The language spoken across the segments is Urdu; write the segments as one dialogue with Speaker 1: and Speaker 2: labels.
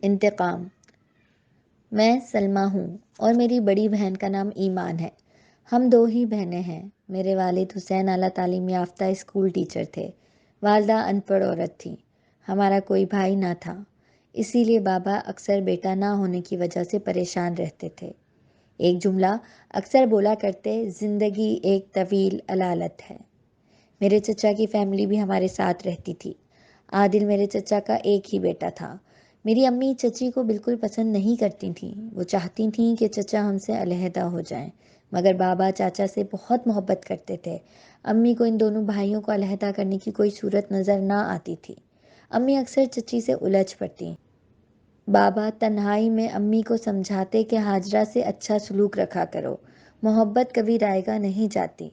Speaker 1: انتقام۔ میں سلمیٰ ہوں اور میری بڑی بہن کا نام ایمان ہے۔ ہم دو ہی بہنیں ہیں۔ میرے والد حسین اعلیٰ تعلیم یافتہ اسکول ٹیچر تھے، والدہ ان پڑھ عورت تھیں۔ ہمارا کوئی بھائی نہ تھا، اسی لیے بابا اکثر بیٹا نہ ہونے کی وجہ سے پریشان رہتے تھے۔ ایک جملہ اکثر بولا کرتے، زندگی ایک طویل علالت ہے۔ میرے چچا کی فیملی بھی ہمارے ساتھ رہتی تھی۔ عادل میرے چچا کا ایک ہی بیٹا تھا۔ میری امی چچی کو بالکل پسند نہیں کرتی تھیں، وہ چاہتی تھیں کہ چچا ہم سے علیحدہ ہو جائیں، مگر بابا چاچا سے بہت محبت کرتے تھے۔ امی کو ان دونوں بھائیوں کو علیحدہ کرنے کی کوئی صورت نظر نہ آتی تھی۔ امی اکثر چچی سے الجھ پڑتی۔ بابا تنہائی میں امی کو سمجھاتے کہ ہاجرہ سے اچھا سلوک رکھا کرو، محبت کبھی رائے گا نہیں جاتی،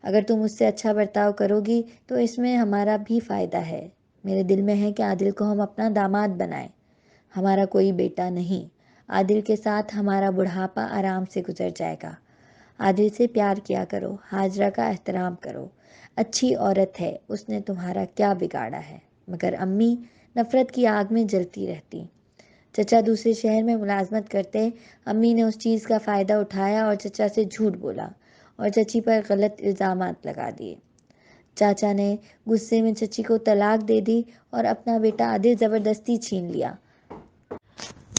Speaker 1: اگر تم اس سے اچھا برتاؤ کرو گی تو اس میں ہمارا بھی فائدہ ہے۔ میرے دل میں ہے کہ عادل کو ہم اپنا داماد بنائیں۔ ہمارا کوئی بیٹا نہیں، عادل کے ساتھ ہمارا بڑھاپا آرام سے گزر جائے گا۔ عادل سے پیار کیا کرو، ہاجرہ کا احترام کرو، اچھی عورت ہے، اس نے تمہارا کیا بگاڑا ہے؟ مگر امی نفرت کی آگ میں جلتی رہتی۔ چچا دوسرے شہر میں ملازمت کرتے، امی نے اس چیز کا فائدہ اٹھایا اور چچا سے جھوٹ بولا اور چچی پر غلط الزامات لگا دیے۔ چاچا نے غصے میں چچی کو طلاق دے دی اور اپنا بیٹا عادل زبردستی چھین لیا۔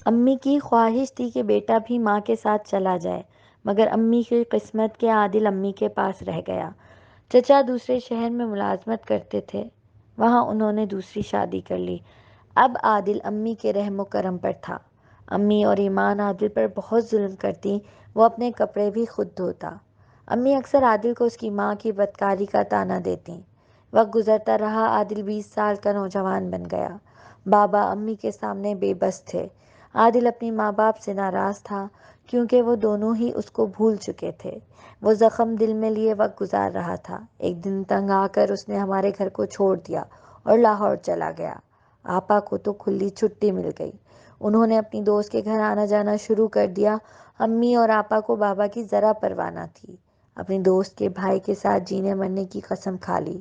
Speaker 1: امی کی خواہش تھی کہ بیٹا بھی ماں کے ساتھ چلا جائے، مگر امی کی قسمت کہ عادل امی کے پاس رہ گیا۔ چچا دوسرے شہر میں ملازمت کرتے تھے، وہاں انہوں نے دوسری شادی کر لی۔ اب عادل امی کے رحم و کرم پر تھا۔ امی اور ایمان عادل پر بہت ظلم کرتی، وہ اپنے کپڑے بھی خود دھوتا۔ امی اکثر عادل کو اس کی ماں کی بدکاری کا طعنہ دیتی۔ وقت گزرتا رہا، عادل 20 سال کا نوجوان بن گیا۔ بابا امی کے سامنے بے بس تھے۔ عادل اپنی ماں باپ سے ناراض تھا کیونکہ وہ دونوں ہی اس کو بھول چکے تھے۔ وہ زخم دل میں لیے وقت گزار رہا تھا۔ ایک دن تنگ آ کر اس نے ہمارے گھر کو چھوڑ دیا اور لاہور چلا گیا۔ آپا کو تو کھلی چھٹی مل گئی، انہوں نے اپنی دوست کے گھر آنا جانا شروع کر دیا۔ امی اور آپا کو بابا کی ذرا پرواہ نہ تھی۔ اپنی دوست کے بھائی کے ساتھ جینے مرنے کی قسم کھا لی۔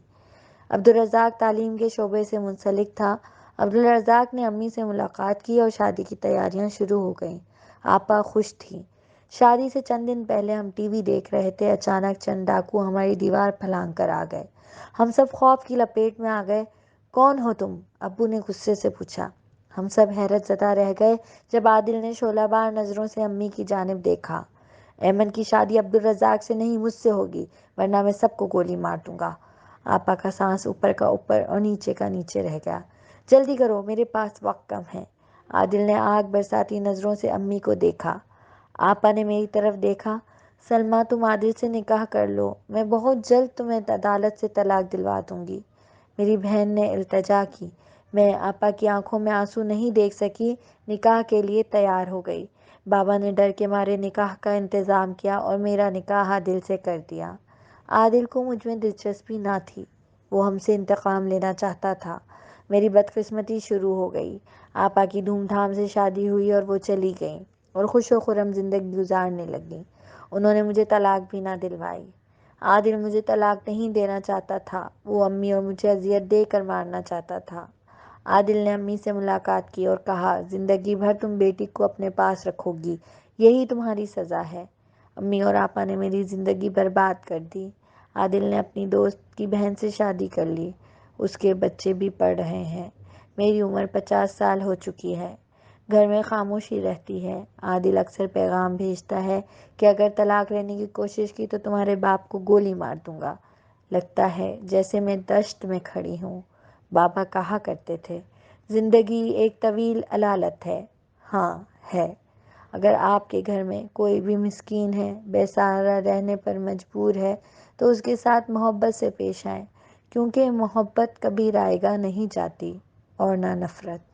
Speaker 1: عبدالرزاق تعلیم کے شعبے سے منسلک تھا۔ عبدالرزاق نے امی سے ملاقات کی اور شادی کی تیاریاں شروع ہو گئیں۔ آپا خوش تھی۔ شادی سے چند دن پہلے ہم ٹی وی دیکھ رہے تھے، اچانک چند ڈاکو ہماری دیوار پھلانگ کر آ گئے۔ ہم سب خوف کی لپیٹ میں آ گئے۔ کون ہو تم؟ ابو نے غصے سے پوچھا۔ ہم سب حیرت زدہ رہ گئے جب عادل نے شعلہ بار نظروں سے امی کی جانب دیکھا۔ ایمن کی شادی عبدالرزاق سے نہیں، مجھ سے ہوگی، ورنہ میں سب کو گولی مار دوں گا۔ آپا کا سانس اوپر کا اوپر اور نیچے کا نیچے رہ گیا۔ جلدی کرو، میرے پاس وقت کم ہے۔ عادل نے آگ برساتی نظروں سے امی کو دیکھا۔ آپا نے میری طرف دیکھا۔ سلمیٰ، تم عادل سے نکاح کر لو، میں بہت جلد تمہیں عدالت سے طلاق دلوا دوں گی۔ میری بہن نے التجا کی۔ میں آپا کی آنکھوں میں آنسو نہیں دیکھ سکی، نکاح کے لیے تیار ہو گئی۔ بابا نے ڈر کے مارے نکاح کا انتظام کیا اور میرا نکاح عادل سے کر دیا۔ عادل کو مجھ میں دلچسپی نہ تھی، وہ ہم سے انتقام لینا چاہتا تھا۔ میری بدقسمتی شروع ہو گئی۔ آپا کی دھوم دھام سے شادی ہوئی اور وہ چلی گئیں اور خوش و خرم زندگی گزارنے لگیں۔ انہوں نے مجھے طلاق بھی نہ دلوائی۔ عادل مجھے طلاق نہیں دینا چاہتا تھا، وہ امی اور مجھے اذیت دے کر مارنا چاہتا تھا۔ عادل نے امی سے ملاقات کی اور کہا، زندگی بھر تم بیٹی کو اپنے پاس رکھو گی، یہی تمہاری سزا ہے۔ امی اور آپا نے میری زندگی برباد کر دی۔ عادل نے اپنی دوست کی بہن سے شادی کر لی، اس کے بچے بھی پڑھ رہے ہیں۔ میری عمر 50 سال ہو چکی ہے۔ گھر میں خاموشی رہتی ہے۔ عادل اکثر پیغام بھیجتا ہے کہ اگر طلاق لینے کی کوشش کی تو تمہارے باپ کو گولی مار دوں گا۔ لگتا ہے جیسے میں دشت میں کھڑی ہوں۔ بابا کہا کرتے تھے، زندگی ایک طویل علالت ہے۔ ہاں ہے۔ اگر آپ کے گھر میں کوئی بھی مسکین ہے، بے سہارا رہنے پر مجبور ہے، تو اس کے ساتھ محبت سے پیش آئیں، کیونکہ محبت کبھی رائیگاں نہیں جاتی اور نہ نفرت۔